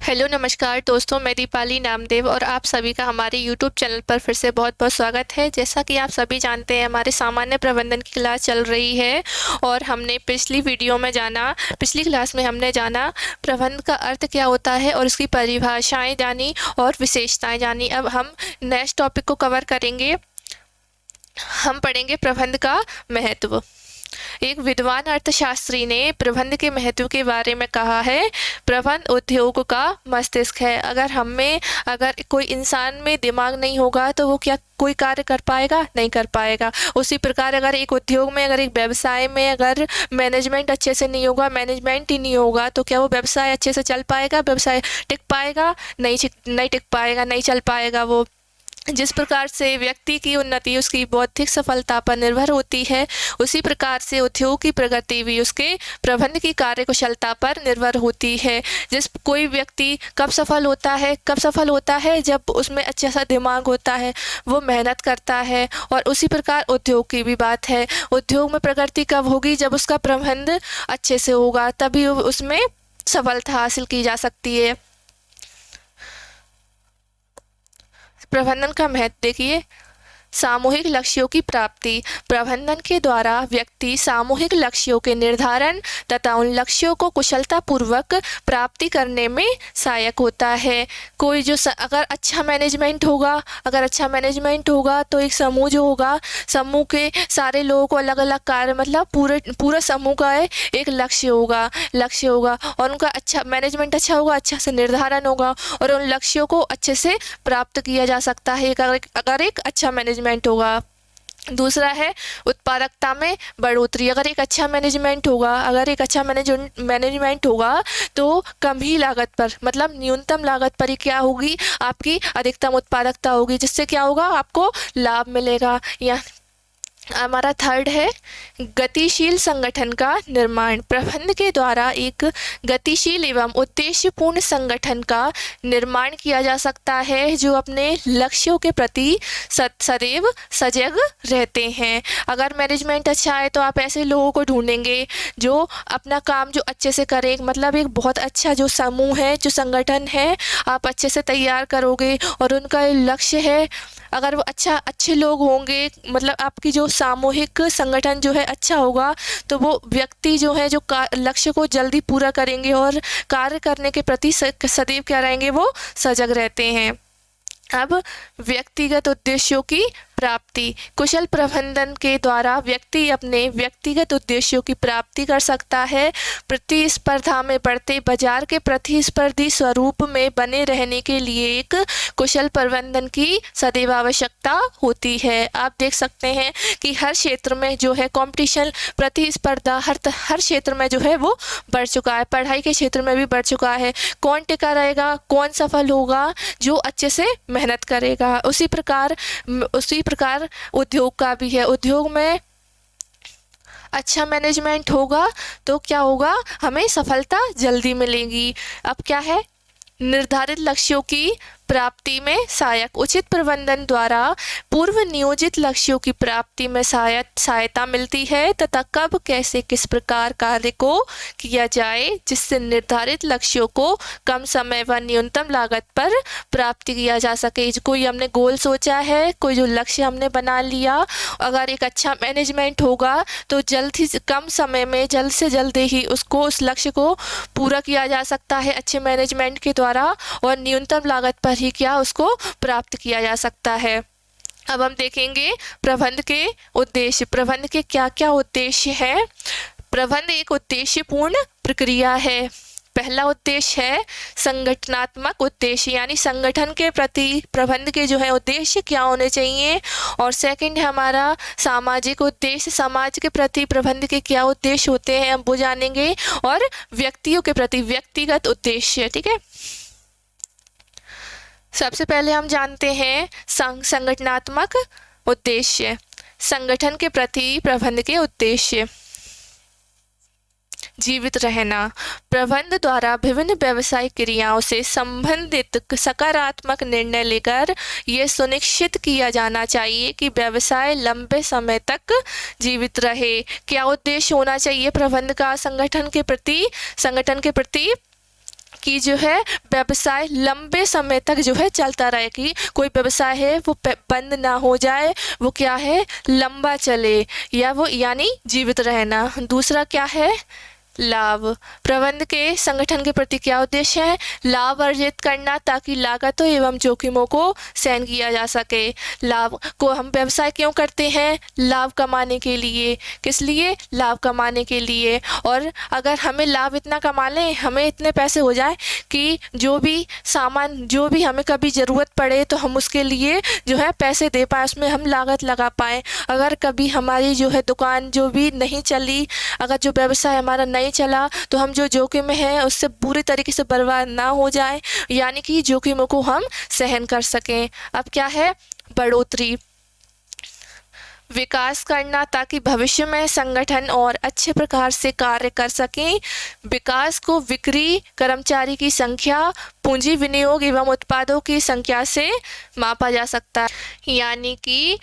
Hello नमस्कार दोस्तों, मैं दीपाली नामदेव और आप सभी का हमारे यूट्यूब चैनल पर फिर से बहुत बहुत स्वागत है। जैसा कि आप सभी जानते हैं, हमारे सामान्य प्रबंधन की क्लास चल रही है और हमने पिछली क्लास में हमने जाना प्रबंध का अर्थ क्या होता है और उसकी परिभाषाएं जानी और विशेषताएं जानी। अब हम नेक्स्ट टॉपिक को कवर करेंगे। हम पढ़ेंगे प्रबंध का महत्व। एक विद्वान अर्थशास्त्री ने प्रबंध के महत्व के बारे में कहा है, प्रबंध उद्योग का मस्तिष्क है। अगर कोई इंसान में दिमाग नहीं होगा तो वो क्या कोई कार्य कर पाएगा? नहीं कर पाएगा। उसी प्रकार अगर एक उद्योग में, अगर एक व्यवसाय में अगर मैनेजमेंट अच्छे से नहीं होगा, मैनेजमेंट ही नहीं होगा, तो क्या वो व्यवसाय अच्छे से चल पाएगा? व्यवसाय टिक पाएगा? नहीं टिक पाएगा, नहीं चल पाएगा वो। जिस प्रकार से व्यक्ति की उन्नति उसकी बौद्धिक सफलता पर निर्भर होती है, उसी प्रकार से उद्योग की प्रगति भी उसके प्रबंध की कार्यकुशलता पर निर्भर होती है। कोई व्यक्ति कब सफल होता है जब उसमें अच्छा सा दिमाग होता है, वो मेहनत करता है। और उसी प्रकार उद्योग की भी बात है। उद्योग में प्रगति कब होगी? जब उसका प्रबंध अच्छे से होगा, तभी उसमें सफलता हासिल की जा सकती है। प्रबंधन का महत्व देखिए। सामूहिक लक्ष्यों की प्राप्ति। प्रबंधन के द्वारा व्यक्ति सामूहिक लक्ष्यों के निर्धारण तथा उन लक्ष्यों को कुशलतापूर्वक प्राप्ति करने में सहायक होता है। अगर अच्छा मैनेजमेंट होगा तो एक समूह जो होगा, समूह के सारे लोगों को अलग अलग कार्य, मतलब पूरा समूह का एक लक्ष्य होगा और उनका अच्छा मैनेजमेंट अच्छा होगा, अच्छा से निर्धारण होगा और उन लक्ष्यों को अच्छे से प्राप्त किया जा सकता है अगर एक अच्छा मैनेजमेंट होगा। दूसरा है उत्पादकता में बढ़ोतरी। अगर एक अच्छा मैनेजमेंट होगा तो कम ही लागत पर, मतलब न्यूनतम लागत पर ही क्या होगी, आपकी अधिकतम उत्पादकता होगी, जिससे क्या होगा, आपको लाभ मिलेगा। या हमारा थर्ड है गतिशील संगठन का निर्माण। प्रबंध के द्वारा एक गतिशील एवं उद्देश्यपूर्ण संगठन का निर्माण किया जा सकता है, जो अपने लक्ष्यों के प्रति सदैव सजग रहते हैं। अगर मैनेजमेंट अच्छा है तो आप ऐसे लोगों को ढूंढेंगे जो अपना काम जो अच्छे से करें, मतलब एक बहुत अच्छा जो समूह है, जो संगठन है, आप अच्छे से तैयार करोगे और उनका लक्ष्य है। अगर वो अच्छे लोग होंगे, मतलब आपकी जो सामूहिक संगठन जो है अच्छा होगा, तो वो व्यक्ति जो है जो लक्ष्य को जल्दी पूरा करेंगे और कार्य करने के प्रति सदैव क्या रहेंगे, वो सजग रहते हैं। अब व्यक्तिगत उद्देश्यों की प्राप्ति। कुशल प्रबंधन के द्वारा व्यक्ति अपने व्यक्तिगत उद्देश्यों की प्राप्ति कर सकता है। प्रतिस्पर्धा में बढ़ते बाजार के प्रतिस्पर्धी स्वरूप में बने रहने के लिए एक कुशल प्रबंधन की सदैव आवश्यकता होती है। आप देख सकते हैं कि हर क्षेत्र में जो है कंपटीशन, प्रतिस्पर्धा हर क्षेत्र में जो है वो बढ़ चुका है। पढ़ाई के क्षेत्र में भी बढ़ चुका है। कौन टिका रहेगा, कौन सफल होगा? जो अच्छे से मेहनत करेगा। उसी प्रकार उद्योग का भी है। उद्योग में अच्छा मैनेजमेंट होगा तो क्या होगा, हमें सफलता जल्दी मिलेगी। अब क्या है, निर्धारित लक्ष्यों की प्राप्ति में सहायक। उचित प्रबंधन द्वारा पूर्व नियोजित लक्ष्यों की प्राप्ति में सहायता मिलती है तथा कब, कैसे, किस प्रकार कार्य को किया जाए, जिससे निर्धारित लक्ष्यों को कम समय व न्यूनतम लागत पर प्राप्त किया जा सके। कोई हमने गोल सोचा है, कोई जो लक्ष्य हमने बना लिया, अगर एक अच्छा मैनेजमेंट होगा तो कम समय में जल्द से जल्द ही उस लक्ष्य को पूरा किया जा सकता है अच्छे मैनेजमेंट के द्वारा और न्यूनतम लागत पर ही क्या उसको प्राप्त किया जा सकता है। अब हम देखेंगे प्रबंध के उद्देश्य। प्रबंध के क्या क्या उद्देश्य है? प्रबंध एक उद्देश्यपूर्ण प्रक्रिया है। पहला उद्देश्य है संगठनात्मक उद्देश्य, यानी संगठन के प्रति प्रबंध के जो है उद्देश्य क्या होने चाहिए। और सेकंड है हमारा सामाजिक उद्देश्य, समाज के प्रति प्रबंध के क्या उद्देश्य होते हैं हम वो जानेंगे। और व्यक्तियों के प्रति व्यक्तिगत उद्देश्य, ठीक है। सबसे पहले हम जानते हैं संगठनात्मक उद्देश्य। संगठन के प्रति प्रबंध के उद्देश्य। जीवित रहना। प्रबंध द्वारा विभिन्न व्यावसायिक क्रियाओं से संबंधित सकारात्मक निर्णय लेकर यह सुनिश्चित किया जाना चाहिए कि व्यवसाय लंबे समय तक जीवित रहे। क्या उद्देश्य होना चाहिए प्रबंध का संगठन के प्रति? कि जो है व्यवसाय लंबे समय तक जो है चलता रहे, कि कोई व्यवसाय है वो बंद ना हो जाए, वो क्या है लंबा चले, या वो यानी जीवित रहना। दूसरा क्या है लाभ। प्रबंध के संगठन के प्रति क्या उद्देश्य है, लाभ अर्जित करना ताकि लागतों एवं जोखिमों को सहन किया जा सके। लाभ को हम व्यवसाय क्यों करते हैं, लाभ कमाने के लिए। किस लिए, लाभ कमाने के लिए। और अगर हमें लाभ इतना कमा लें, हमें इतने पैसे हो जाए कि जो भी सामान, जो भी हमें कभी ज़रूरत पड़े तो हम उसके लिए जो है पैसे दे पाएँ, उसमें हम लागत लगा पाएँ। अगर कभी हमारी जो है दुकान जो भी नहीं चली, अगर जो व्यवसाय हमारा नहीं चला, तो हम जो जोखिम है उससे पूरी तरीके से बर्बाद ना हो जाए, यानी कि जोखिमों को हम सहन कर सकें। अब क्या है बढ़ोतरी, विकास करना ताकि भविष्य में संगठन और अच्छे प्रकार से कार्य कर सकें। विकास को बिक्री, कर्मचारी की संख्या, पूंजी विनियोग एवं उत्पादों की संख्या से मापा जा सकता है, यानी कि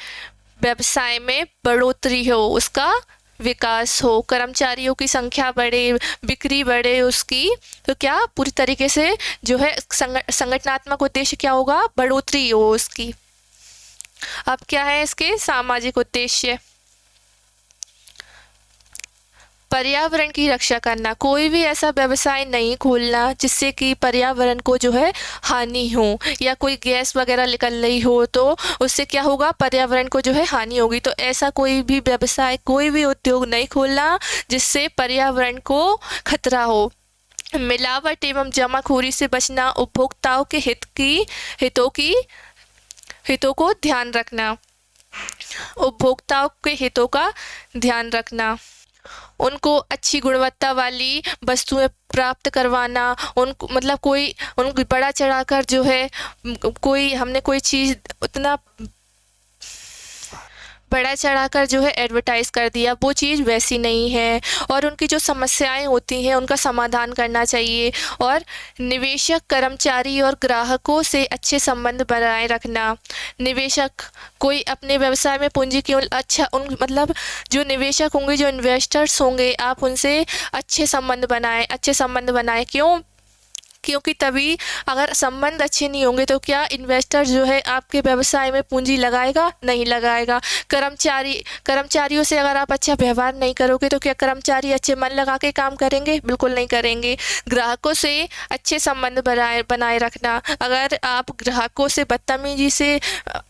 व्यवसाय में बढ़ोतरी हो, उसका विकास हो, कर्मचारियों की संख्या बढ़े, बिक्री बढ़े उसकी, तो क्या पूरी तरीके से जो है संगठनात्मक उद्देश्य क्या होगा, बढ़ोतरी हो उसकी। अब क्या है इसके सामाजिक उद्देश्य, पर्यावरण की रक्षा करना, कोई भी ऐसा व्यवसाय नहीं खोलना जिससे कि पर्यावरण को जो है हानि हो, या कोई गैस वगैरह निकल रही हो तो उससे क्या होगा, पर्यावरण को जो है हानि होगी। तो ऐसा कोई भी व्यवसाय, कोई भी उद्योग नहीं खोलना जिससे पर्यावरण को खतरा हो। मिलावट एवं जमाखोरी से बचना, उपभोक्ताओं के हितों को ध्यान रखना, उपभोक्ताओं के हितों का ध्यान रखना, उनको अच्छी गुणवत्ता वाली वस्तुएं प्राप्त करवाना, उनको मतलब कोई उनको बड़ा चढ़ाकर जो है कोई हमने कोई चीज़ उतना बड़ा चढ़ाकर जो है एडवर्टाइज़ कर दिया, वो चीज़ वैसी नहीं है। और उनकी जो समस्याएं होती हैं उनका समाधान करना चाहिए। और निवेशक, कर्मचारी और ग्राहकों से अच्छे संबंध बनाए रखना। निवेशक कोई अपने व्यवसाय में पूंजी क्यों अच्छा उन मतलब जो निवेशक होंगे, जो इन्वेस्टर्स होंगे, आप उनसे अच्छे संबंध बनाएं। क्योंकि तभी अगर संबंध अच्छे नहीं होंगे तो क्या इन्वेस्टर जो है आपके व्यवसाय में पूंजी लगाएगा, नहीं लगाएगा। कर्मचारियों से अगर आप अच्छा व्यवहार नहीं करोगे तो क्या कर्मचारी अच्छे मन लगा के काम करेंगे, बिल्कुल नहीं करेंगे। ग्राहकों से अच्छे संबंध बनाए रखना, अगर आप ग्राहकों से बदतमीजी से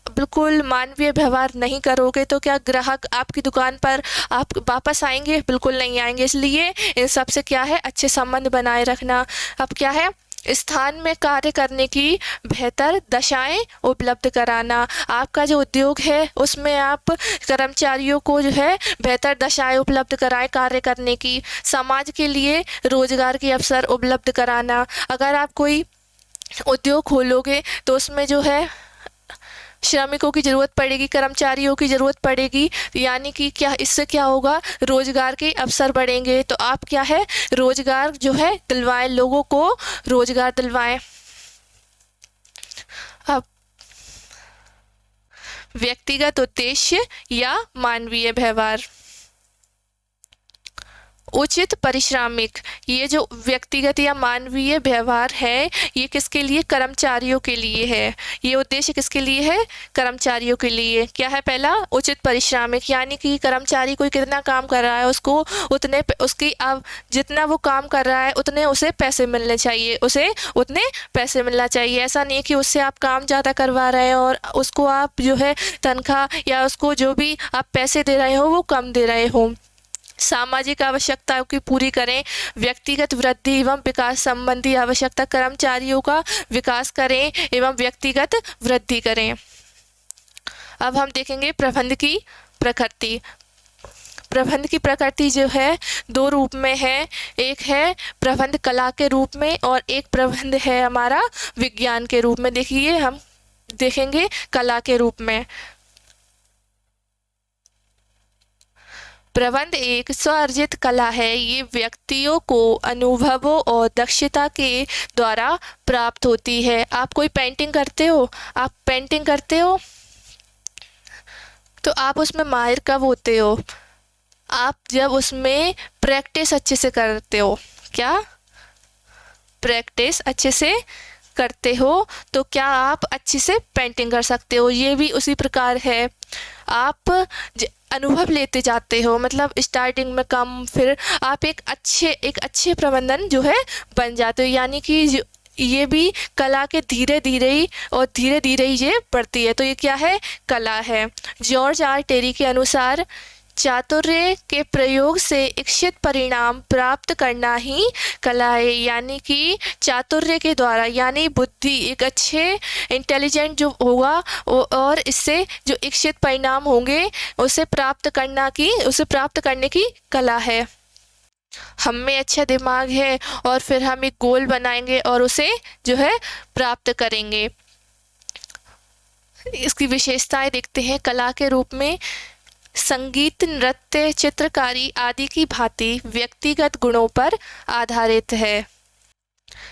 बिल्कुल मानवीय व्यवहार नहीं करोगे तो क्या ग्राहक आपकी दुकान पर आप वापस आएंगे, बिल्कुल नहीं आएंगे। इसलिए इन सब से क्या है अच्छे संबंध बनाए रखना। अब क्या है स्थान में कार्य करने की बेहतर दशाएं उपलब्ध कराना, आपका जो उद्योग है उसमें आप कर्मचारियों को जो है बेहतर दशाएं उपलब्ध कराएं कार्य करने की। समाज के लिए रोजगार के अवसर उपलब्ध कराना, अगर आप कोई उद्योग खोलोगे तो उसमें जो है श्रमिकों की ज़रूरत पड़ेगी, कर्मचारियों की ज़रूरत पड़ेगी, यानी कि क्या इससे क्या होगा, रोज़गार के अवसर बढ़ेंगे। तो आप क्या है रोज़गार जो है दिलवाएं, लोगों को रोज़गार दिलवाएं। अब व्यक्तिगत उद्देश्य या मानवीय व्यवहार, उचित पारिश्रमिक, ये जो व्यक्तिगत या मानवीय व्यवहार है ये किसके लिए, कर्मचारियों के लिए है। ये उद्देश्य किसके लिए है, कर्मचारियों के लिए। क्या है पहला, उचित पारिश्रमिक, यानी कि कर्मचारी कोई कितना काम कर रहा है उसको उसकी अब जितना वो काम कर रहा है उतने उसे पैसे मिलने चाहिए, ऐसा नहीं कि उससे आप काम ज़्यादा करवा रहे हैं और उसको आप जो है तनख्वाह या उसको जो भी आप पैसे दे रहे हो वो कम दे रहे हो। सामाजिक आवश्यकताओं की पूरी करें, व्यक्तिगत वृद्धि एवं विकास संबंधी आवश्यकता, कर्मचारियों का विकास करें एवं व्यक्तिगत वृद्धि करें। अब हम देखेंगे प्रबंध की प्रकृति। प्रबंध की प्रकृति जो है दो रूप में है, एक है प्रबंध कला के रूप में और एक प्रबंध है हमारा विज्ञान के रूप में। देखिए हम देखेंगे कला के रूप में। प्रबंध एक स्वअर्जित कला है, ये व्यक्तियों को अनुभवों और दक्षता के द्वारा प्राप्त होती है। आप कोई पेंटिंग करते हो तो आप उसमें माहिर कब होते हो, आप जब उसमें प्रैक्टिस अच्छे से करते हो। क्या प्रैक्टिस अच्छे से करते हो तो क्या आप अच्छे से पेंटिंग कर सकते हो। ये भी उसी प्रकार है, आप अनुभव लेते जाते हो, मतलब स्टार्टिंग में कम, फिर आप एक अच्छे प्रबंधन जो है बन जाते हो। यानी कि ये भी कला के धीरे धीरे ही ये बढ़ती है। तो ये क्या है, कला है। जॉर्ज आर टेरी के अनुसार चातुर्य के प्रयोग से इच्छित परिणाम प्राप्त करना ही कला है। यानी कि चातुर्य के द्वारा, यानी बुद्धि, एक अच्छे इंटेलिजेंट जो होगा और इससे जो इच्छित परिणाम होंगे उसे प्राप्त करने की कला है। हम में अच्छा दिमाग है और फिर हम एक गोल बनाएंगे और उसे जो है प्राप्त करेंगे। इसकी विशेषताएं देखते हैं। कला के रूप में संगीत, नृत्य, चित्रकारी आदि की भांति व्यक्तिगत गुणों पर आधारित है।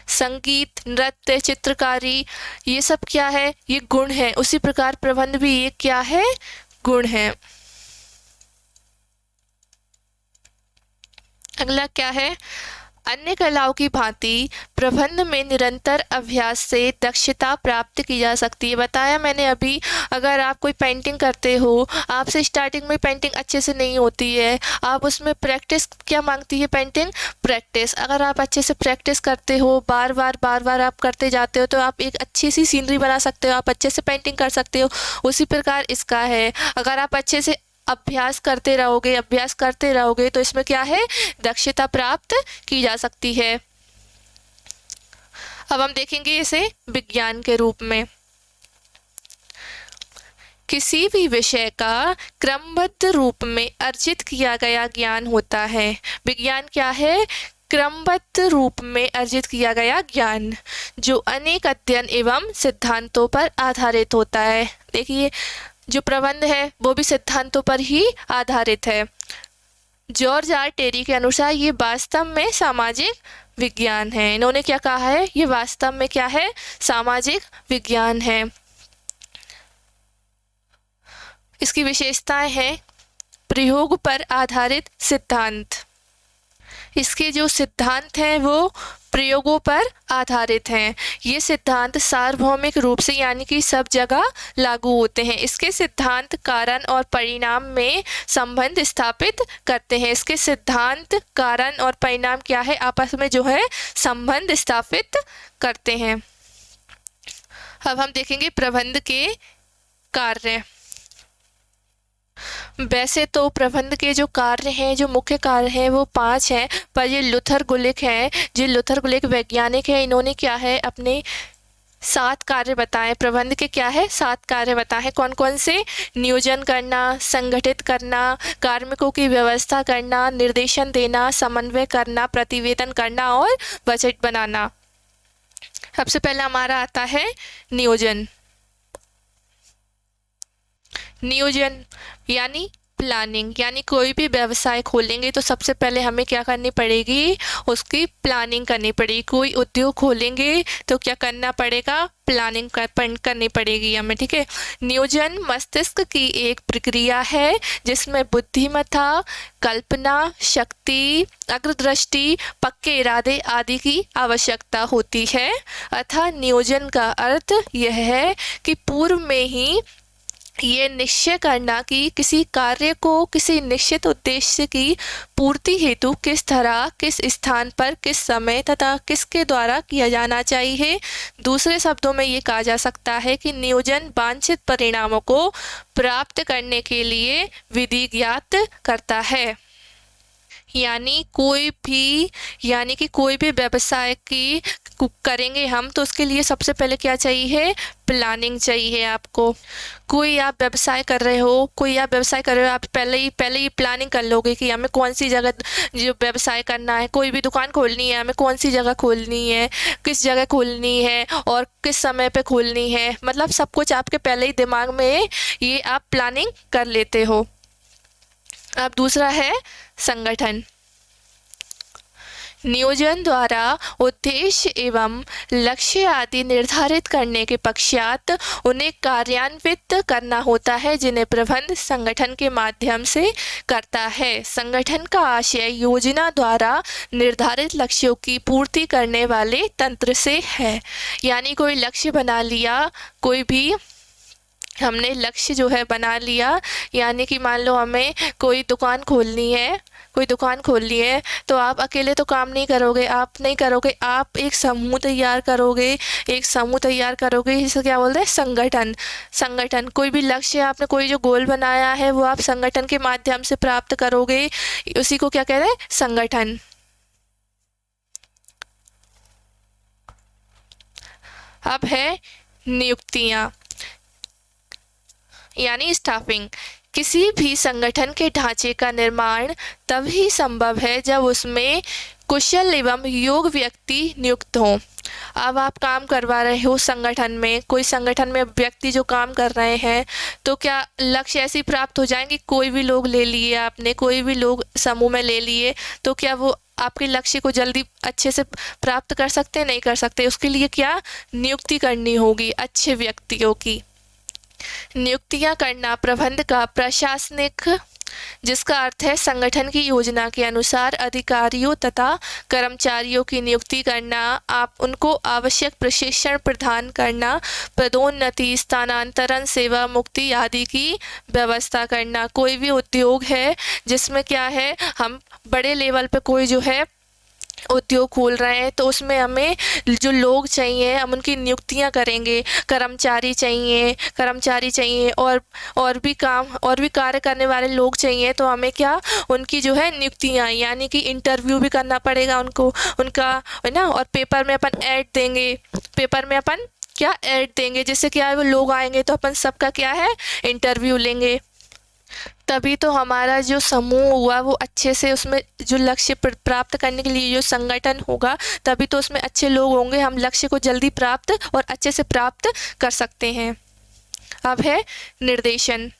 संगीत, नृत्य, चित्रकारी ये सब क्या है, ये गुण है। उसी प्रकार प्रबंध भी ये क्या है, गुण है। अगला क्या है, अन्य कलाओं की भांति प्रबंध में निरंतर अभ्यास से दक्षता प्राप्त की जा सकती है। बताया मैंने अभी, अगर आप कोई पेंटिंग करते हो, आपसे स्टार्टिंग में पेंटिंग अच्छे से नहीं होती है, आप उसमें प्रैक्टिस क्या मांगती है, पेंटिंग प्रैक्टिस। अगर आप अच्छे से प्रैक्टिस करते हो, बार बार आप करते जाते हो तो आप एक अच्छी सी सीनरी बना सकते हो, आप अच्छे से पेंटिंग कर सकते हो। उसी प्रकार इसका है, अगर आप अच्छे से अभ्यास करते रहोगे तो इसमें क्या है, दक्षता प्राप्त की जा सकती है। अब हम देखेंगे इसे विज्ञान के रूप में। किसी भी विषय का क्रमबद्ध रूप में अर्जित किया गया ज्ञान होता है। विज्ञान क्या है, क्रमबद्ध रूप में अर्जित किया गया ज्ञान जो अनेक अध्ययन एवं सिद्धांतों पर आधारित होता है। देखिए, जो प्रबंध है वो भी सिद्धांतों पर ही आधारित है। जॉर्ज आर टेरी के अनुसार ये वास्तव में सामाजिक विज्ञान है। इन्होंने क्या कहा है, ये वास्तव में क्या है, सामाजिक विज्ञान है। इसकी विशेषताएं हैं, प्रयोग पर आधारित सिद्धांत। इसके जो सिद्धांत हैं वो प्रयोगों पर आधारित हैं। ये सिद्धांत सार्वभौमिक रूप से यानी कि सब जगह लागू होते हैं। इसके सिद्धांत कारण और परिणाम में संबंध स्थापित करते हैं। इसके सिद्धांत कारण और परिणाम क्या है, आपस में जो है संबंध स्थापित करते हैं। अब हम देखेंगे प्रबंध के कार्य। वैसे तो प्रबंध के जो कार्य हैं, जो मुख्य कार्य हैं वो 5 हैं, पर ये लुथर गुलिक हैं, जो लुथर गुलिक वैज्ञानिक हैं, इन्होंने क्या है अपने 7 कार्य बताएं। प्रबंध के क्या है, 7 कार्य बताएं। कौन कौन से, नियोजन करना, संगठित करना, कार्मिकों की व्यवस्था करना, निर्देशन देना, समन्वय करना, प्रतिवेदन करना और बजट बनाना। सबसे पहले हमारा आता है नियोजन। नियोजन यानी प्लानिंग, यानी कोई भी व्यवसाय खोलेंगे तो सबसे पहले हमें क्या करनी पड़ेगी, उसकी प्लानिंग करनी पड़ेगी। कोई उद्योग खोलेंगे तो क्या करना पड़ेगा, प्लानिंग करनी पड़ेगी हमें, ठीक है। नियोजन मस्तिष्क की एक प्रक्रिया है जिसमें बुद्धिमत्ता, कल्पना शक्ति, अग्रदृष्टि, पक्के इरादे आदि की आवश्यकता होती है। अतः नियोजन का अर्थ यह है कि पूर्व में ही ये निश्चय करना कि किसी कार्य को किसी निश्चित उद्देश्य की पूर्ति हेतु किस तरह, किस स्थान पर, किस समय तथा किसके द्वारा किया जाना चाहिए। दूसरे शब्दों में ये कहा जा सकता है कि नियोजन वांछित परिणामों को प्राप्त करने के लिए विधि ज्ञात करता है। यानी कोई भी व्यवसाय की करेंगे हम तो उसके लिए सबसे पहले क्या चाहिए, प्लानिंग चाहिए आपको। कोई आप व्यवसाय कर रहे हो, आप पहले ही प्लानिंग कर लोगे कि हमें कौन सी जगह जो व्यवसाय करना है, कोई भी दुकान खोलनी है, हमें कौन सी जगह खोलनी है, किस जगह खोलनी है और किस समय पे खोलनी है, मतलब सब कुछ आपके पहले ही दिमाग में ये आप प्लानिंग कर लेते हो। अब दूसरा है संगठन। नियोजन द्वारा उद्देश्य एवं लक्ष्य आदि निर्धारित करने के पश्चात उन्हें कार्यान्वित करना होता है, जिन्हें प्रबंध संगठन के माध्यम से करता है। संगठन का आशय योजना द्वारा निर्धारित लक्ष्यों की पूर्ति करने वाले तंत्र से है। यानी कोई लक्ष्य बना लिया, कोई भी हमने लक्ष्य जो है बना लिया, यानी कि मान लो हमें कोई दुकान खोलनी है, तो आप अकेले तो काम नहीं करोगे, आप एक समूह तैयार करोगे, जिसे क्या बोलते हैं, संगठन। कोई भी लक्ष्य आपने कोई जो गोल बनाया है वो आप संगठन के माध्यम से प्राप्त करोगे, उसी को क्या कहते हैं, संगठन। अब है नियुक्तियां यानी स्टाफिंग। किसी भी संगठन के ढांचे का निर्माण तभी संभव है जब उसमें कुशल एवं योग्य व्यक्ति नियुक्त हों। अब आप काम करवा रहे हो संगठन में, कोई संगठन में व्यक्ति जो काम कर रहे हैं, तो क्या लक्ष्य ऐसे ही प्राप्त हो जाएंगे? कोई भी लोग ले लिए आपने, कोई भी लोग समूह में ले लिए, तो क्या वो आपके लक्ष्य को जल्दी अच्छे से प्राप्त कर सकते हैं? नहीं कर सकते। उसके लिए क्या नियुक्ति करनी होगी, अच्छे व्यक्तियों की नियुक्तियां करना प्रबंध का प्रशासनिक, जिसका अर्थ है संगठन की योजना के अनुसार अधिकारियों तथा कर्मचारियों की नियुक्ति करना, आप उनको आवश्यक प्रशिक्षण प्रदान करना, पदोन्नति, स्थानांतरण, सेवा मुक्ति आदि की व्यवस्था करना। कोई भी उद्योग है जिसमें क्या है, हम बड़े लेवल पे कोई जो है उद्योग खोल रहे हैं, तो उसमें हमें जो लोग चाहिए हम उनकी नियुक्तियां करेंगे, कर्मचारी चाहिए और भी कार्य करने वाले लोग चाहिए, तो हमें क्या उनकी जो है नियुक्तियां, यानी कि इंटरव्यू भी करना पड़ेगा उनका है ना। और पेपर में अपन ऐड देंगे, जिससे क्या है वो लोग आएंगे तो अपन सबका क्या है इंटरव्यू लेंगे, तभी तो हमारा जो समूह हुआ वो अच्छे से, उसमें जो लक्ष्य प्राप्त करने के लिए जो संगठन होगा, तभी तो उसमें अच्छे लोग होंगे, हम लक्ष्य को जल्दी प्राप्त और अच्छे से प्राप्त कर सकते हैं। अब है निर्देशन।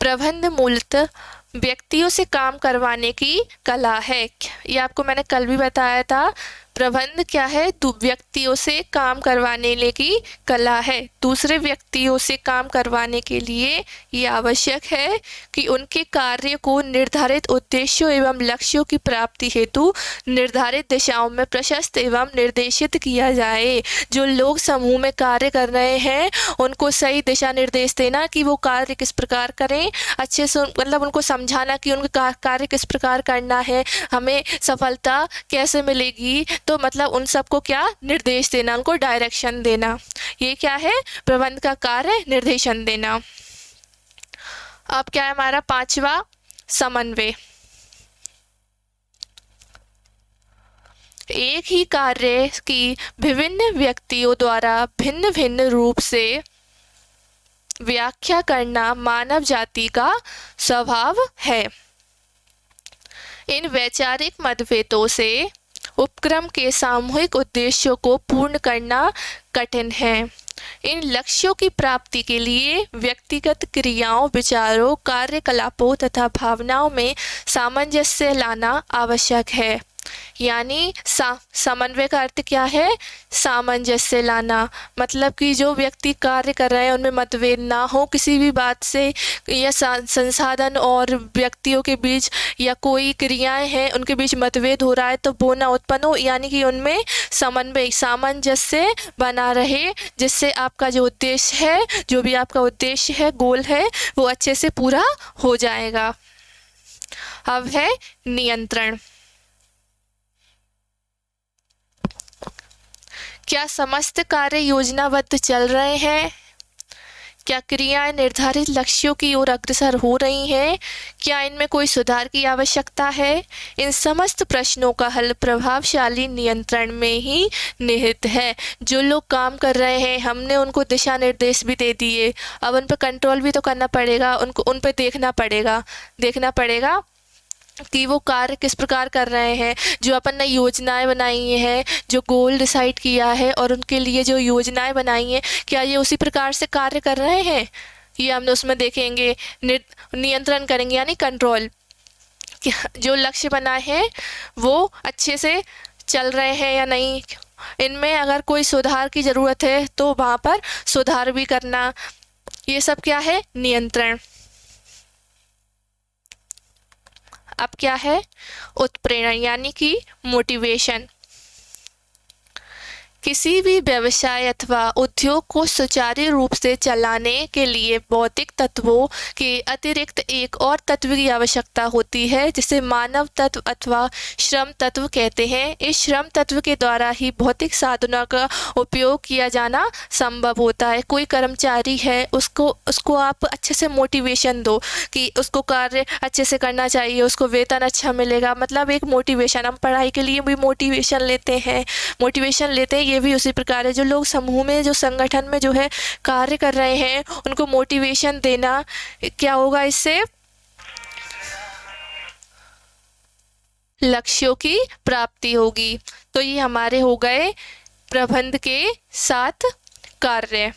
प्रबंध मूलतः व्यक्तियों से काम करवाने की कला है। ये आपको मैंने कल भी बताया था। प्रबंध क्या है, व्यक्तियों से काम करवाने की कला है। दूसरे व्यक्तियों से काम करवाने के लिए ये आवश्यक है कि उनके कार्य को निर्धारित उद्देश्यों एवं लक्ष्यों की प्राप्ति हेतु निर्धारित दिशाओं में प्रशस्त एवं निर्देशित किया जाए। जो लोग समूह में कार्य कर रहे हैं उनको सही दिशा निर्देश देना कि वो कार्य किस प्रकार करें, अच्छे से मतलब उनको समझाना कि उनका कार्य किस प्रकार करना है, हमें सफलता कैसे मिलेगी, तो मतलब उन सबको क्या निर्देश देना, उनको डायरेक्शन देना। ये क्या है, प्रबंध का कार्य, निर्देशन देना। अब क्या है हमारा पांचवा, समन्वय। एक ही कार्य की विभिन्न व्यक्तियों द्वारा भिन्न भिन्न रूप से व्याख्या करना मानव जाति का स्वभाव है। इन वैचारिक मतभेदों से उपक्रम के सामूहिक उद्देश्यों को पूर्ण करना कठिन है। इन लक्ष्यों की प्राप्ति के लिए व्यक्तिगत क्रियाओं, विचारों, कार्यकलापों तथा भावनाओं में सामंजस्य लाना आवश्यक है। यानी समन्वय का अर्थ क्या है, सामंजस्य लाना, मतलब कि जो व्यक्ति कार्य कर रहे हैं उनमें मतभेद ना हो किसी भी बात से, या संसाधन और व्यक्तियों के बीच या कोई क्रियाएं हैं उनके बीच मतभेद हो रहा है तो वो ना उत्पन्न हो, यानी कि उनमें समन्वय, सामंजस्य बना रहे, जिससे आपका जो उद्देश्य है, जो भी आपका उद्देश्य है, गोल है, वो अच्छे से पूरा हो जाएगा। अब है नियंत्रण। क्या समस्त कार्य योजनाबद्ध चल रहे हैं? क्या क्रियाएं निर्धारित लक्ष्यों की ओर अग्रसर हो रही हैं? क्या इनमें कोई सुधार की आवश्यकता है? इन समस्त प्रश्नों का हल प्रभावशाली नियंत्रण में ही निहित है। जो लोग काम कर रहे हैं हमने उनको दिशा निर्देश भी दे दिए, अब उन पर कंट्रोल भी तो करना पड़ेगा, उन पर देखना पड़ेगा कि वो कार्य किस प्रकार कर रहे हैं। जो अपन ने योजनाएं बनाई हैं, जो गोल डिसाइड किया है और उनके लिए जो योजनाएं बनाई हैं, क्या ये उसी प्रकार से कार्य कर रहे हैं, ये हम उसमें देखेंगे। नियंत्रण करेंगे यानी कंट्रोल, जो लक्ष्य बनाए हैं वो अच्छे से चल रहे हैं या नहीं, इनमें अगर कोई सुधार की ज़रूरत है तो वहाँ पर सुधार भी करना, ये सब क्या है, नियंत्रण। अब क्या है, उत्प्रेरण यानी कि मोटिवेशन। किसी भी व्यवसाय अथवा उद्योग को सुचारू रूप से चलाने के लिए भौतिक तत्वों के अतिरिक्त एक और तत्व की आवश्यकता होती है, जिसे मानव तत्व अथवा श्रम तत्व कहते हैं। इस श्रम तत्व के द्वारा ही भौतिक साधनों का उपयोग किया जाना संभव होता है। कोई कर्मचारी है, उसको आप अच्छे से मोटिवेशन दो कि उसको कार्य अच्छे से करना चाहिए, उसको वेतन अच्छा मिलेगा, मतलब एक मोटिवेशन। हम पढ़ाई के लिए भी मोटिवेशन लेते हैं, ये भी उसी प्रकार है। जो लोग समूह में, जो संगठन में जो है कार्य कर रहे हैं, उनको मोटिवेशन देना, क्या होगा, इससे लक्ष्यों की प्राप्ति होगी। तो ये हमारे हो गए प्रबंध के 7 कार्य।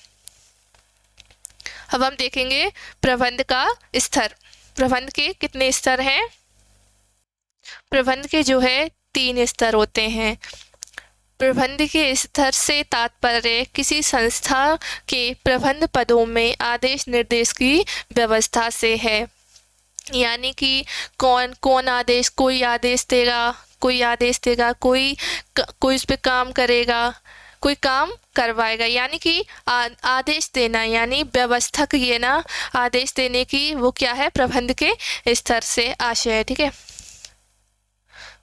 अब हम देखेंगे प्रबंध का स्तर। प्रबंध के कितने स्तर हैं? प्रबंध के जो है 3 स्तर होते हैं। प्रबंध के स्तर से तात्पर्य किसी संस्था के प्रबंध पदों में आदेश निर्देश की व्यवस्था से है, यानी कि कौन आदेश, कोई आदेश देगा, कोई उस पर काम करेगा, कोई काम करवाएगा, यानी कि आदेश देना, यानी व्यवस्थक ये ना आदेश देने की, वो क्या है, प्रबंध के स्तर से आशय है। ठीक है,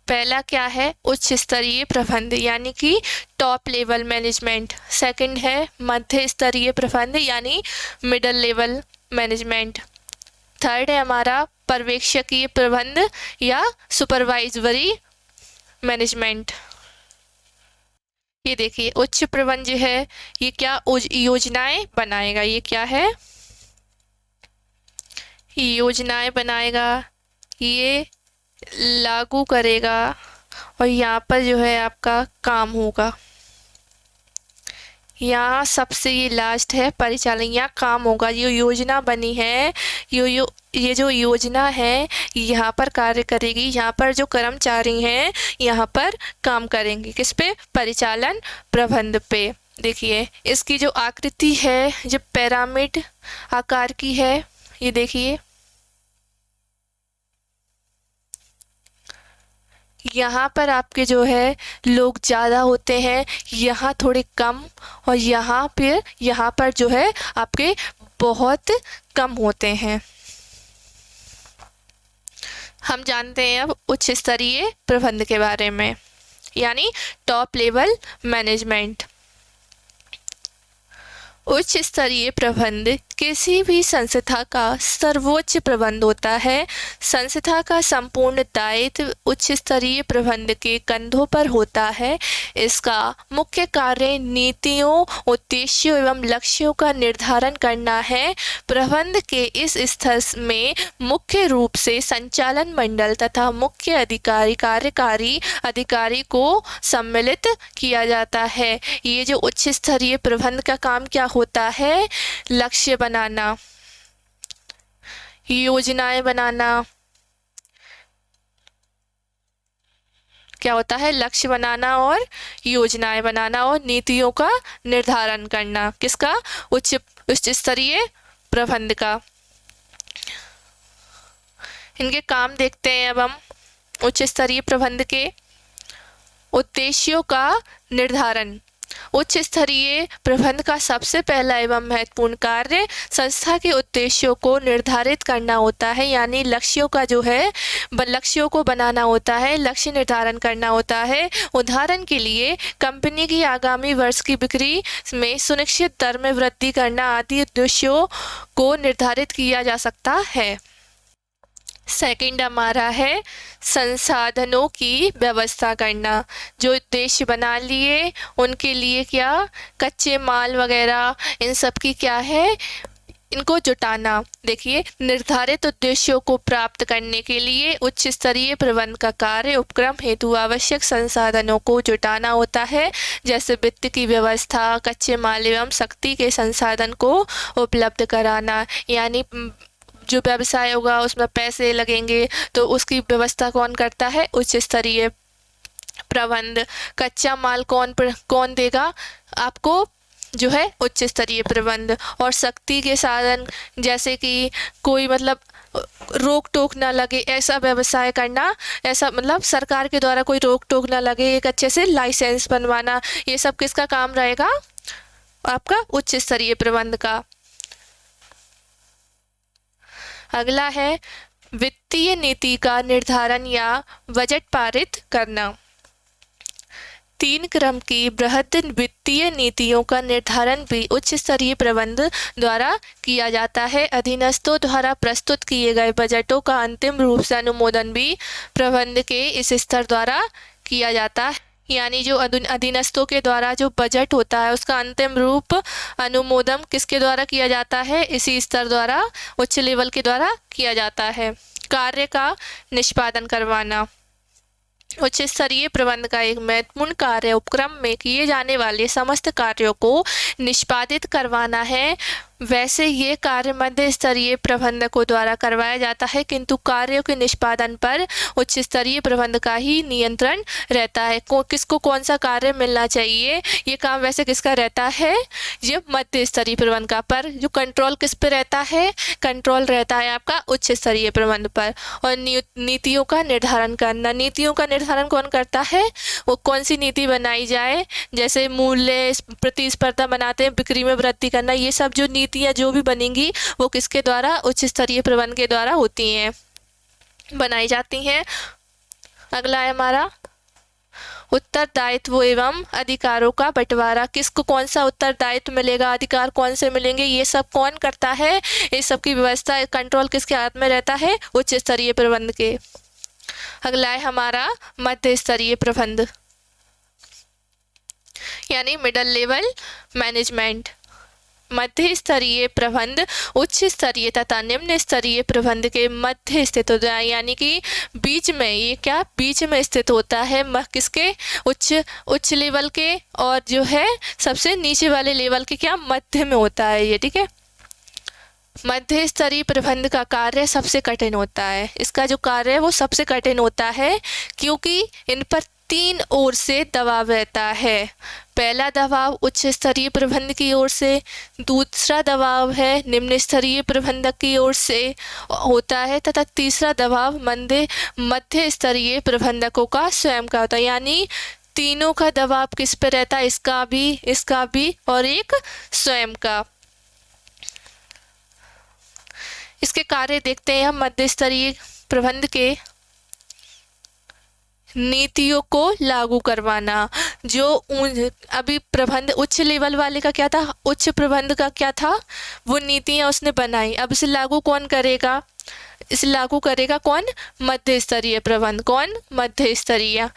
पहला क्या है, उच्च स्तरीय प्रबंध यानी कि टॉप लेवल मैनेजमेंट। सेकंड है मध्य स्तरीय प्रबंध यानी मिडल लेवल मैनेजमेंट। थर्ड है हमारा पर्यवेक्षकीय प्रबंध या सुपरवाइजरी मैनेजमेंट। ये देखिए उच्च प्रबंध जो है ये क्या योजनाएं बनाएगा, ये क्या है, योजनाएं बनाएगा, ये लागू करेगा और यहाँ पर जो है आपका काम होगा। यहाँ सबसे ये लास्ट है परिचालन, यहाँ काम होगा। ये योजना बनी है, ये जो योजना है यहाँ पर कार्य करेगी, यहाँ पर जो कर्मचारी हैं यहाँ पर काम करेंगे, किस पे, परिचालन प्रबंध पे। देखिए इसकी जो आकृति है जो पिरामिड आकार की है, ये देखिए यहाँ पर आपके जो है लोग ज़्यादा होते हैं, यहाँ थोड़े कम, और यहाँ पर जो है आपके बहुत कम होते हैं। हम जानते हैं अब उच्च स्तरीय प्रबंध के बारे में, यानी टॉप लेवल मैनेजमेंट। उच्च स्तरीय प्रबंध किसी भी संस्था का सर्वोच्च प्रबंध होता है। संस्था का संपूर्ण दायित्व उच्च स्तरीय प्रबंध के कंधों पर होता है। इसका मुख्य कार्य नीतियों, उद्देश्यों एवं लक्ष्यों का निर्धारण करना है। प्रबंध के इस स्तर में मुख्य रूप से संचालन मंडल तथा मुख्य अधिकारी, कार्यकारी अधिकारी को सम्मिलित किया जाता है। ये जो उच्च स्तरीय प्रबंध का काम क्या होता है, लक्ष्य बनाना, योजनाएं बनाना, क्या होता है, लक्ष्य बनाना और योजनाएं बनाना और नीतियों का निर्धारण करना, किसका, उच्च स्तरीय प्रबंध का। इनके काम देखते हैं अब हम। उच्च स्तरीय प्रबंध के उद्देश्यों का निर्धारण। उच्च स्तरीय प्रबंध का सबसे पहला एवं महत्वपूर्ण कार्य संस्था के उद्देश्यों को निर्धारित करना होता है, यानी लक्ष्यों का जो है लक्ष्यों को बनाना होता है, लक्ष्य निर्धारण करना होता है। उदाहरण के लिए कंपनी की आगामी वर्ष की बिक्री में सुनिश्चित दर में वृद्धि करना आदि उद्देश्यों को निर्धारित किया जा सकता है। सेकंड हमारा है संसाधनों की व्यवस्था करना। जो उद्देश्य बना लिए उनके लिए क्या, कच्चे माल वगैरह इन सब की क्या है, इनको जुटाना। देखिए निर्धारित उद्देश्यों को प्राप्त करने के लिए उच्च स्तरीय प्रबंध का कार्य उपक्रम हेतु आवश्यक संसाधनों को जुटाना होता है, जैसे वित्त की व्यवस्था, कच्चे माल एवं शक्ति के संसाधन को उपलब्ध कराना। यानी जो व्यवसाय होगा उसमें पैसे लगेंगे, तो उसकी व्यवस्था कौन करता है? उच्च स्तरीय प्रबंध। कच्चा माल कौन देगा आपको? जो है उच्च स्तरीय प्रबंध। और शक्ति के साधन, जैसे कि कोई मतलब रोक टोक ना लगे ऐसा व्यवसाय करना, ऐसा मतलब सरकार के द्वारा कोई रोक टोक ना लगे, एक अच्छे से लाइसेंस बनवाना, ये सब किसका काम रहेगा? आपका उच्च स्तरीय प्रबंध का। अगला है वित्तीय नीति का निर्धारण या बजट पारित करना। 3 क्रम की बृहद वित्तीय नीतियों का निर्धारण भी उच्च स्तरीय प्रबंध द्वारा किया जाता है। अधीनस्थों द्वारा प्रस्तुत किए गए बजटों का अंतिम रूप से अनुमोदन भी प्रबंध के इस स्तर द्वारा किया जाता है। यानी जो अधीनस्थों के द्वारा जो बजट होता है उसका अंतिम रूप अनुमोदन किसके द्वारा किया जाता है? इसी स्तर द्वारा, उच्च लेवल के द्वारा किया जाता है। कार्य का निष्पादन करवाना। उच्च स्तरीय प्रबंध का एक महत्वपूर्ण कार्य उपक्रम में किए जाने वाले समस्त कार्यों को निष्पादित करवाना है। वैसे ये कार्य मध्य स्तरीय प्रबंधकों द्वारा करवाया जाता है, किंतु कार्यों के निष्पादन पर उच्च स्तरीय प्रबंध का ही नियंत्रण रहता है। किसको कौन सा कार्य मिलना चाहिए, ये काम वैसे किसका रहता है? ये मध्य स्तरीय प्रबंध का। पर जो कंट्रोल किस पे रहता है? कंट्रोल रहता है आपका उच्च स्तरीय प्रबंध पर। और नीतियों का निर्धारण करना। नीतियों का निर्धारण कौन करता है? वो कौन सी नीति बनाई जाए, जैसे मूल्य प्रतिस्पर्धा बनाते हैं, बिक्री में वृद्धि करना, ये सब जो नीतियाँ जो भी बनेंगी वो किसके द्वारा? उच्च स्तरीय प्रबंध के द्वारा होती हैं, बनाई जाती हैं। अगला है हमारा उत्तरदायित्व एवं अधिकारों का बंटवारा। किसको कौन सा उत्तरदायित्व मिलेगा, अधिकार कौन से मिलेंगे, ये सब कौन करता है? इस सब की व्यवस्था, कंट्रोल किसके हाथ में रहता है? उच्च स्तरीय प्रबंध के। अगला है हमारा मध्य स्तरीय प्रबंध, यानी मिडिल लेवल मैनेजमेंट। मध्य स्तरीय प्रबंध उच्च स्तरीय तथा निम्न स्तरीय प्रबंध के मध्य स्थित होता है, यानी कि बीच में, ये क्या बीच में स्थित होता है? किसके? उच्च लेवल के, और जो है सबसे नीचे वाले लेवल के क्या मध्य में होता है ये, ठीक है। मध्य स्तरीय प्रबंध का कार्य सबसे कठिन होता है। इसका जो कार्य है वो सबसे कठिन होता है, क्योंकि इन पर 3 ओर से दबाव रहता है। पहला दबाव उच्च स्तरीय प्रबंध की ओर से, दूसरा दबाव है निम्न स्तरीय प्रबंधक की ओर से होता है, तथा तीसरा दबाव मध्य स्तरीय प्रबंधकों का स्वयं का होता है। यानी तीनों का दबाव किस पे रहता है? इसका भी और एक स्वयं का। इसके कार्य देखते हैं हम। मध्य स्तरीय प्रबंध के नीतियों को लागू करवाना। जो अभी प्रबंध उच्च लेवल वाले का क्या था? उच्च प्रबंध का क्या था? वो नीतियाँ उसने बनाई, अब इसे लागू कौन करेगा? इसे लागू करेगा कौन? मध्य स्तरीय प्रबंध। कौन? मध्य स्तरीय।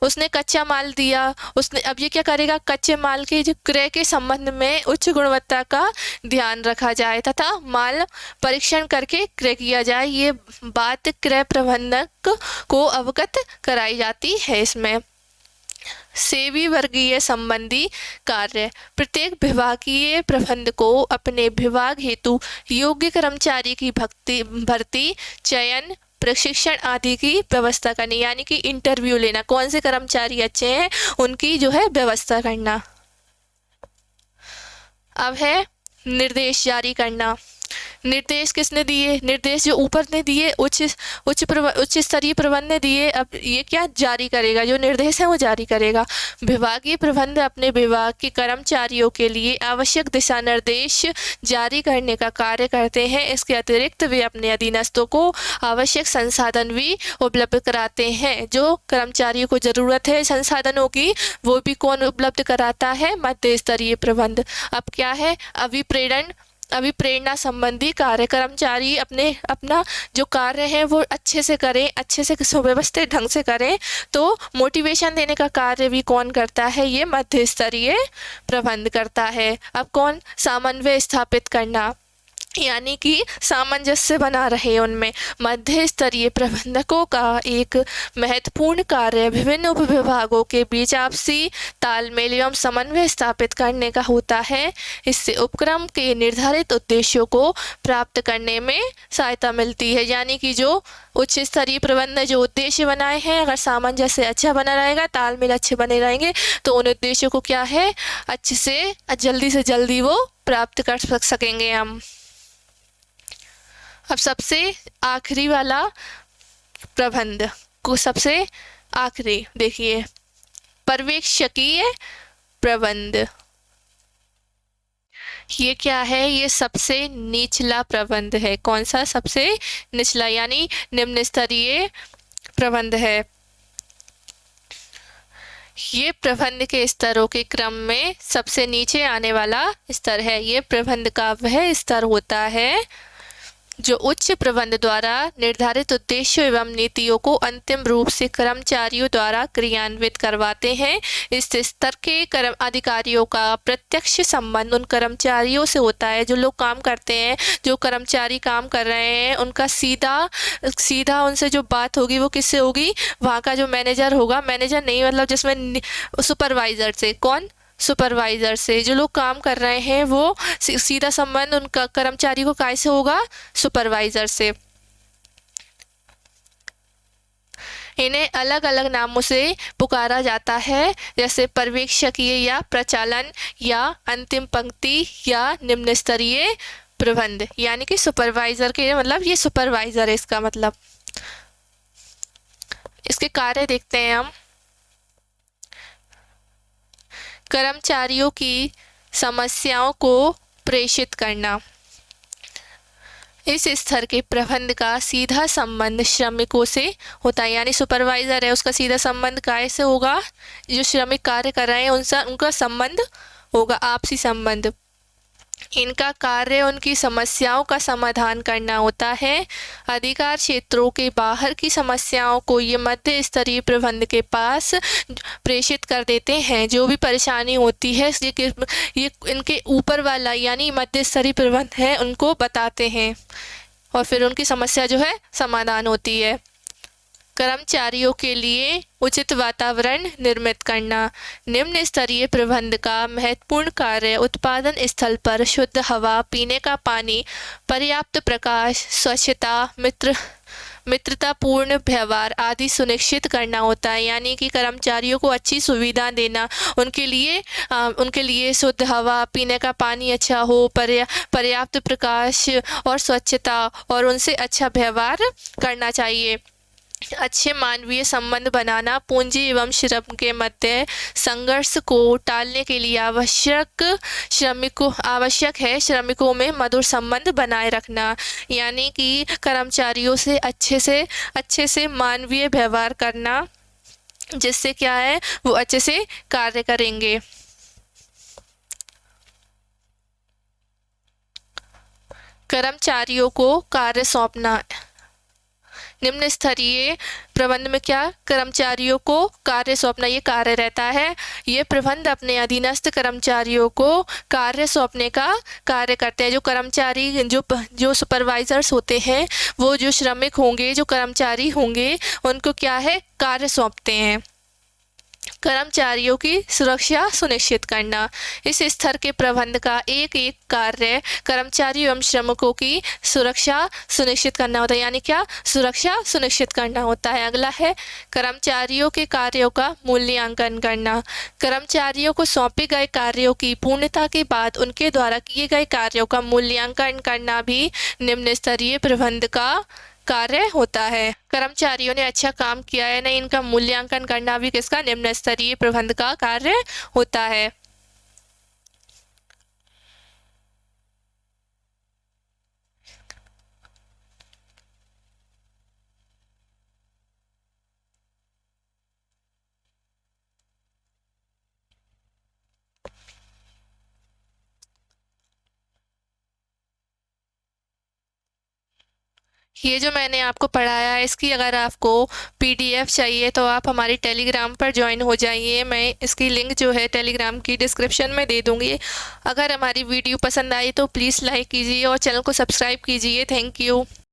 उसने कच्चा माल दिया, उसने अब ये क्या करेगा? कच्चे माल के जो क्रय के संबंध में उच्च गुणवत्ता का ध्यान रखा जाए तथा माल परीक्षण करके क्रय किया जाए, ये बात क्रय प्रबंधक को अवगत कराई जाती है। इसमें सेवी वर्गीय संबंधी कार्य। प्रत्येक विभागीय प्रबंध को अपने विभाग हेतु योग्य कर्मचारी की भर्ती, चयन, प्रशिक्षण आदि की व्यवस्था करनी, यानी कि इंटरव्यू लेना, कौन से कर्मचारी अच्छे हैं उनकी जो है व्यवस्था करना। अब है निर्देश जारी करना। निर्देश किसने दिए? निर्देश जो ऊपर ने दिए, उच्च स्तरीय प्रबंध ने दिए। अब ये क्या जारी करेगा? जो निर्देश है वो जारी करेगा। विभागीय प्रबंध अपने विभाग के कर्मचारियों के लिए आवश्यक दिशा निर्देश जारी करने का कार्य करते हैं। इसके अतिरिक्त वे अपने अधीनस्थों को आवश्यक संसाधन भी उपलब्ध कराते हैं। जो कर्मचारियों को जरूरत है संसाधनों की, वो भी कौन उपलब्ध कराता है? मध्य स्तरीय प्रबंध। अब क्या है? अभिप्रेरणा संबंधी कार्य। कर्मचारी अपना जो कार्य है वो अच्छे से करें, अच्छे से सुव्यवस्थित ढंग से करें, तो मोटिवेशन देने का कार्य भी कौन करता है? ये मध्य स्तरीय प्रबंध करता है। अब कौन? समन्वय स्थापित करना। यानी कि सामंजस्य बना रहे उनमें। मध्य स्तरीय प्रबंधकों का एक महत्वपूर्ण कार्य विभिन्न उपविभागों के बीच आपसी तालमेल एवं समन्वय स्थापित करने का होता है। इससे उपक्रम के निर्धारित उद्देश्यों को प्राप्त करने में सहायता मिलती है। यानी कि जो उच्च स्तरीय प्रबंधन जो उद्देश्य बनाए हैं, अगर सामंजस्य अच्छा बना रहेगा, तालमेल अच्छे बने रहेंगे, तो उन उद्देश्यों को क्या है, अच्छे से जल्दी वो प्राप्त कर सकेंगे हम। अब सबसे आखिरी वाला प्रबंध को, सबसे आखिरी देखिए, पर्यवेक्षकीय प्रबंध। ये क्या है, ये सबसे निचला प्रबंध है। कौन सा, सबसे निचला, यानी निम्न स्तरीय प्रबंध है। ये प्रबंध के स्तरों के क्रम में सबसे नीचे आने वाला स्तर है। ये प्रबंध का वह स्तर होता है जो उच्च प्रबंध द्वारा निर्धारित उद्देश्यों एवं नीतियों को अंतिम रूप से कर्मचारियों द्वारा क्रियान्वित करवाते हैं। इस स्तर के कर्म अधिकारियों का प्रत्यक्ष संबंध उन कर्मचारियों से होता है जो लोग काम करते हैं। जो कर्मचारी काम कर रहे हैं उनका सीधा उनसे जो बात होगी वो किससे होगी, वहाँ का जो मैनेजर होगा, मैनेजर नहीं मतलब जिसमें सुपरवाइजर से। कौन, सुपरवाइजर से। जो लोग काम कर रहे हैं वो सीधा संबंध उनका कर्मचारी को कैसे होगा, सुपरवाइजर से। इन्हें अलग अलग नामों से पुकारा जाता है, जैसे पर्यवेक्षकीय या प्रचालन या अंतिम पंक्ति या निम्न स्तरीय प्रबंध। यानी कि सुपरवाइजर के मतलब ये सुपरवाइजर है इसका मतलब। इसके कार्य देखते हैं हम। कर्मचारियों की समस्याओं को प्रेषित करना। इस स्तर के प्रबंध का सीधा संबंध श्रमिकों से होता है। यानी सुपरवाइजर है, उसका सीधा संबंध काय से होगा, जो श्रमिक कार्य कर रहे हैं उनसे उनका संबंध होगा, आपसी संबंध। इनका कार्य उनकी समस्याओं का समाधान करना होता है। अधिकार क्षेत्रों के बाहर की समस्याओं को ये मध्य स्तरीय प्रबंध के पास प्रेषित कर देते हैं। जो भी परेशानी होती है ये इनके ऊपर वाला यानी मध्य स्तरीय प्रबंध है उनको बताते हैं और फिर उनकी समस्या जो है समाधान होती है। कर्मचारियों के लिए उचित वातावरण निर्मित करना। निम्न स्तरीय प्रबंध का महत्वपूर्ण कार्य उत्पादन स्थल पर शुद्ध हवा, पीने का पानी, पर्याप्त प्रकाश, स्वच्छता, मित्रतापूर्ण व्यवहार आदि सुनिश्चित करना होता है। यानी कि कर्मचारियों को अच्छी सुविधा देना, उनके लिए शुद्ध हवा, पीने का पानी अच्छा हो, पर्याप्त प्रकाश और स्वच्छता, और उनसे अच्छा व्यवहार करना चाहिए। अच्छे मानवीय संबंध बनाना, पूंजी एवं श्रम के मध्य संघर्ष को टालने के लिए आवश्यक है श्रमिकों में मधुर संबंध बनाए रखना। यानी कि कर्मचारियों से अच्छे से मानवीय व्यवहार करना, जिससे क्या है वो अच्छे से कार्य करेंगे। कर्मचारियों को कार्य सौंपना। निम्न स्तरीय प्रबंध में क्या, कर्मचारियों को कार्य सौंपना, ये कार्य रहता है। ये प्रबंध अपने अधीनस्थ कर्मचारियों को कार्य सौंपने का कार्य करते हैं। जो कर्मचारी जो सुपरवाइजर्स होते हैं वो जो श्रमिक होंगे, जो कर्मचारी होंगे, उनको क्या है, कार्य सौंपते हैं। कर्मचारियों की सुरक्षा सुनिश्चित करना। इस स्तर के प्रबंध का एक कार्य कर्मचारी एवं श्रमिकों की सुरक्षा सुनिश्चित करना होता है। यानी क्या, सुरक्षा सुनिश्चित करना होता है। अगला है कर्मचारियों के कार्यों का मूल्यांकन करना। कर्मचारियों को सौंपे गए कार्यों की पूर्णता के बाद उनके द्वारा किए गए कार्यों का मूल्यांकन करना भी निम्न स्तरीय प्रबंध का कार्य होता है। कर्मचारियों ने अच्छा काम किया है नहीं, इनका मूल्यांकन करना भी किसका, निम्न स्तरीय प्रबंध का कार्य होता है। ये जो मैंने आपको पढ़ाया है इसकी अगर आपको पीडीएफ चाहिए तो आप हमारी टेलीग्राम पर ज्वाइन हो जाइए। मैं इसकी लिंक जो है टेलीग्राम की डिस्क्रिप्शन में दे दूँगी। अगर हमारी वीडियो पसंद आई तो प्लीज़ लाइक कीजिए और चैनल को सब्सक्राइब कीजिए। Thank you.